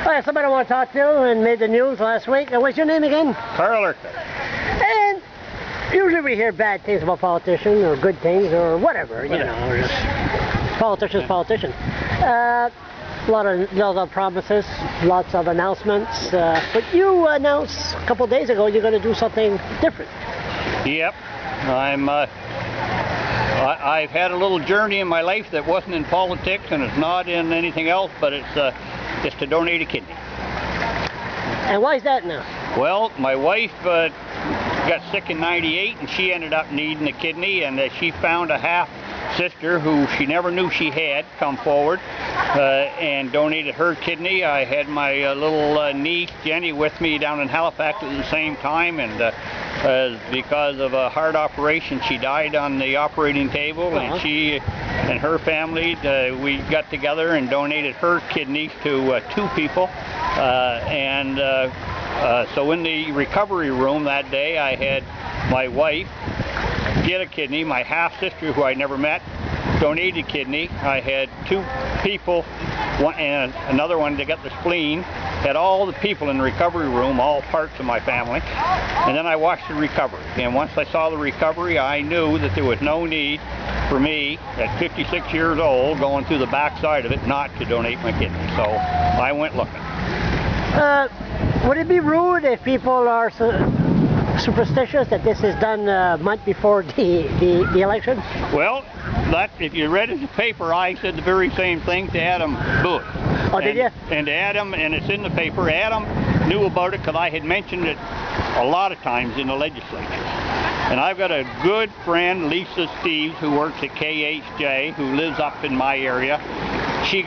Hi, somebody I want to talk to and made the news last week. What's your name again? Carl Urquhart. And usually we hear bad things about politicians or good things or whatever, you know. Just politicians. A lot of promises, lots of announcements. But you announced a couple of days ago you're going to do something different. Yep. I've had a little journey in my life that wasn't in politics and it's not in anything else, but it's to donate a kidney. And why is that now? Well, my wife got sick in '98 and she ended up needing a kidney, and she found a half sister who she never knew she had come forward and donated her kidney. I had my little niece Jenny with me down in Halifax at the same time, and because of a heart operation she died on the operating table. And she and her family, we got together and donated her kidneys to 2 people, so in the recovery room that day I had my wife get a kidney, my half-sister who I never met donated a kidney. I had 2 people, one and another one that got the spleen. Had all the people in the recovery room, all parts of my family, and then I watched the recovery. And once I saw the recovery, I knew that there was no need for me at 56 years old going through the backside of it not to donate my kidney. So I went looking. Would it be rude if people are superstitious that this is done a month before the election? Well, if you read in the paper, I said the very same thing to Adam Booth. Oh, did you? And Adam, and it's in the paper, Adam knew about it because I had mentioned it a lot of times in the legislature. And I've got a good friend, Lisa Steves, who works at KHJ, who lives up in my area. She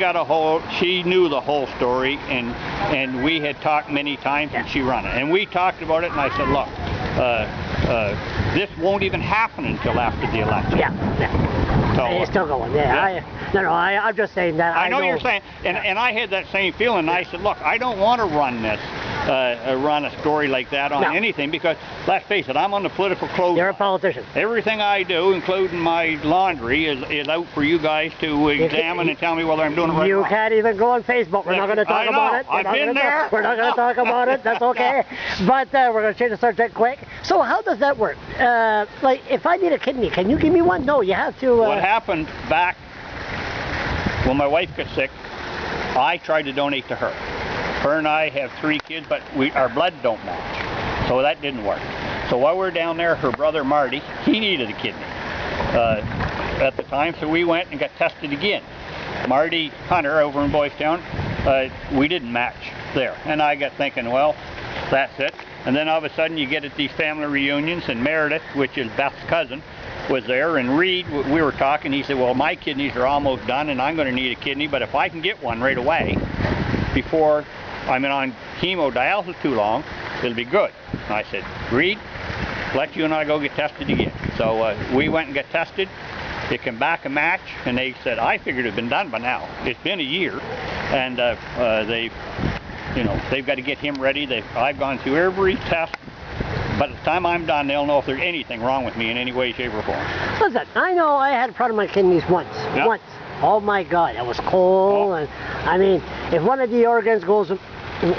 knew the whole story, and we had talked many times, and she run it. And we talked about it, and I said, look, this won't even happen until after the election. Yeah. So, it's still going. Yeah. I'm just saying that. I know you're saying, and I had that same feeling. And I said, look, I don't want to run this, run a story like that on anything, because let's face it, I'm on the political clothes. You're a politician. Everything I do, including my laundry, is out for you guys to examine and tell me whether I'm doing it right or wrong. You can't even go on Facebook. We're not going to talk about it. I've been there. We're not going to talk about it. That's okay. But we're going to change the subject quick. So how does that work? Like, if I need a kidney, can you give me one? No, you have to. What happened back when my wife got sick, I tried to donate to her. Her and I have 3 kids, but our blood don't match, so that didn't work. So while we were down there, her brother Marty, he needed a kidney at the time, so we went and got tested again. Marty Hunter over in Boys Town, we didn't match there, and I got thinking, well, that's it. And then all of a sudden you get at these family reunions, and Meredith, which is Beth's cousin, was there, and Reed, we were talking, he said, well, my kidneys are almost done and I'm going to need a kidney, but if I can get one right away before I'm on hemodialysis too long, it'll be good. And I said, Reed, let you and I go get tested again. So we went and got tested. It came back a match, and they said, I figured it had been done by now. It's been a year, and they've got to get him ready. I've gone through every test. But at the time I'm done, they'll know if there's anything wrong with me in any way, shape, or form. Listen, I know I had a problem with my kidneys once. Yep. Once. Oh my God, it was cold. And I mean, if one of the organs goes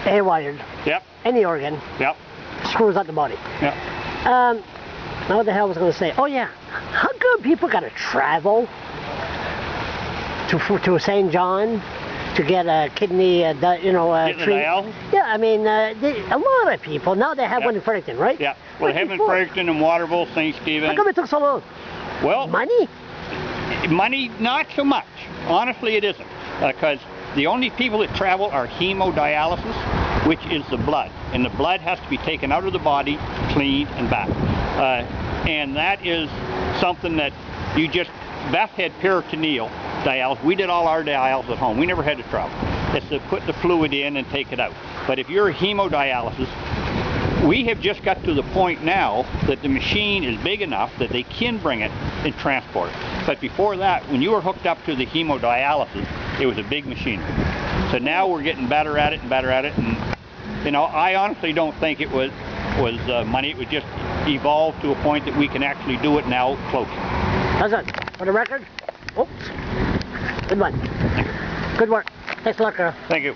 haywire, any organ, screws up the body. Now what the hell was I going to say? Oh yeah, how come people got to travel to St. John to get a kidney, dialysis? Yeah, I mean, a lot of people, now they have one in Fredericton, right? Yeah, well, they have in Fredericton and Waterville, St. Stephen. How come it took so long? Well, money? Money, not so much. Honestly, it isn't. Because the only people that travel are hemodialysis, which is the blood. And the blood has to be taken out of the body, cleaned, and back. And that is something that Beth had peritoneal dialysis. We did all our dialysis at home. We never had to travel. It's to put the fluid in and take it out. But if you're hemodialysis, we have just got to the point now that the machine is big enough that they can bring it and transport it. But before that, when you were hooked up to the hemodialysis, it was a big machinery. So now we're getting better at it and better at it. And I honestly don't think it was money. It was just evolved to a point that we can actually do it now closer. How's that? For the record? Oops. Good one. Good work. Thanks a lot, Carl. Thank you.